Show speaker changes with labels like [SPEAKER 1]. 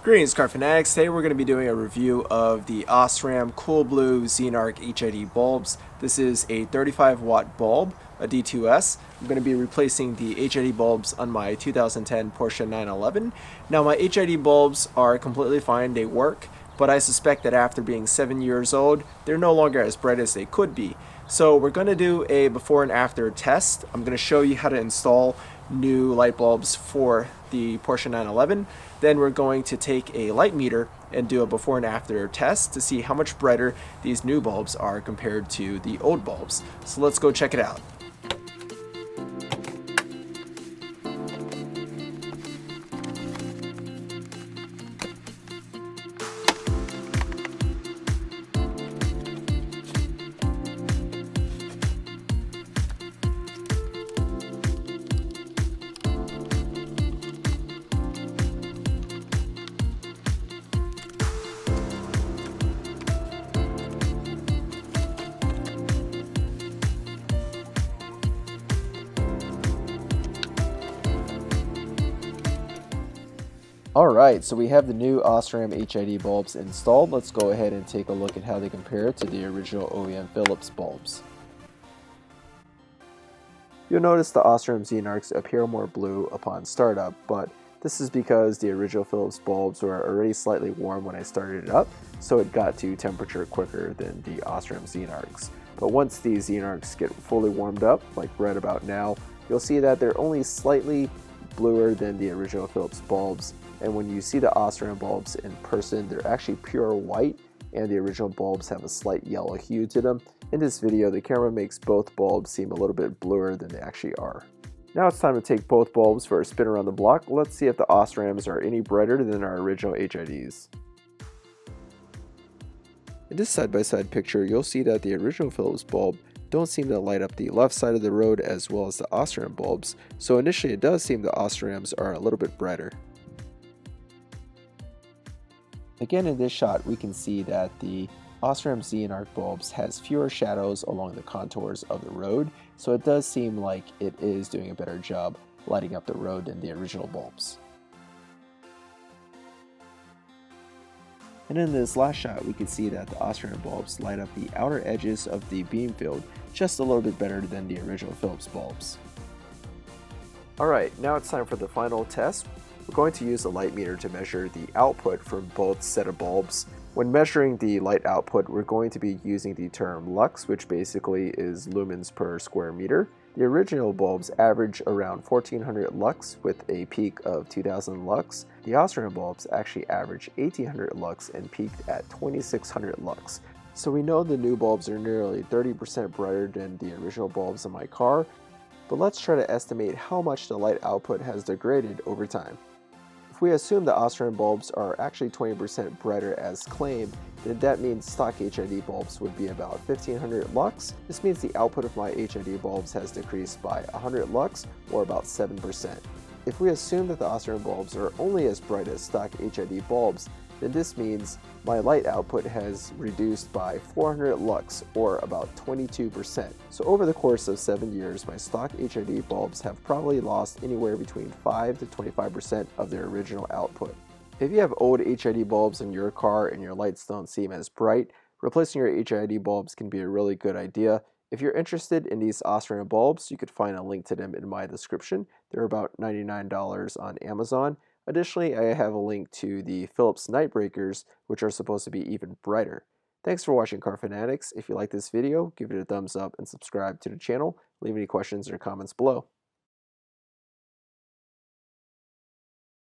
[SPEAKER 1] Greetings, car fanatics. Today we're going to be doing a review of the OSRAM Cool Blue Xenarc HID bulbs. This is a 35 watt bulb, a D2S. I'm going to be replacing the HID bulbs on my 2010 Porsche 911. Now my HID bulbs are completely fine, they work, but I suspect that after being 7 years old, they're no longer as bright as they could be. So we're going to do a before and after test. I'm going to show you how to install new light bulbs for the Porsche 911. Then we're going to take a light meter and do a before and after test to see how much brighter these new bulbs are compared to the old bulbs. So let's go check it out. Alright, so we have the new OSRAM HID bulbs installed. Let's go ahead and take a look at how they compare to the original OEM Philips bulbs. You'll notice the OSRAM Xenarcs appear more blue upon startup, but this is because the original Philips bulbs were already slightly warm when I started it up, so it got to temperature quicker than the OSRAM Xenarcs. But once these Xenarcs get fully warmed up, like right about now, you'll see that they're only slightly bluer than the original Philips bulbs. And when you see the OSRAM bulbs in person, they're actually pure white, and the original bulbs have a slight yellow hue to them. In this video, the camera makes both bulbs seem a little bit bluer than they actually are. Now it's time to take both bulbs for a spin around the block. Let's see if the OSRAMs are any brighter than our original HIDs. In this side-by-side picture, you'll see that the original Philips bulb don't seem to light up the left side of the road as well as the OSRAM bulbs, so initially it does seem the OSRAMs are a little bit brighter. Again, in this shot, we can see that the OSRAM Xenarc bulbs has fewer shadows along the contours of the road, so it does seem like it is doing a better job lighting up the road than the original bulbs. And in this last shot, we can see that the OSRAM bulbs light up the outer edges of the beam field just a little bit better than the original Philips bulbs. Alright, now it's time for the final test. We're going to use a light meter to measure the output from both set of bulbs. When measuring the light output, we're going to be using the term lux, which basically is lumens per square meter. The original bulbs average around 1400 lux with a peak of 2000 lux. The OSRAM bulbs actually average 1800 lux and peaked at 2600 lux. So we know the new bulbs are nearly 30% brighter than the original bulbs in my car, but let's try to estimate how much the light output has degraded over time. If we assume the OSRAM bulbs are actually 20% brighter as claimed, then that means stock HID bulbs would be about 1500 lux. This means the output of my HID bulbs has decreased by 100 lux, or about 7%. If we assume that the OSRAM bulbs are only as bright as stock HID bulbs, then this means my light output has reduced by 400 lux, or about 22%. So over the course of 7 years, my stock HID bulbs have probably lost anywhere between 5 to 25% of their original output. If you have old HID bulbs in your car and your lights don't seem as bright, replacing your HID bulbs can be a really good idea. If you're interested in these OSRAM bulbs, you could find a link to them in my description. They're about $99 on Amazon. Additionally, I have a link to the Philips night breakers, which are supposed to be even brighter. Thanks for watching, Car Fanatics. If you like this video, give it a thumbs up and subscribe to the channel. Leave any questions or comments below.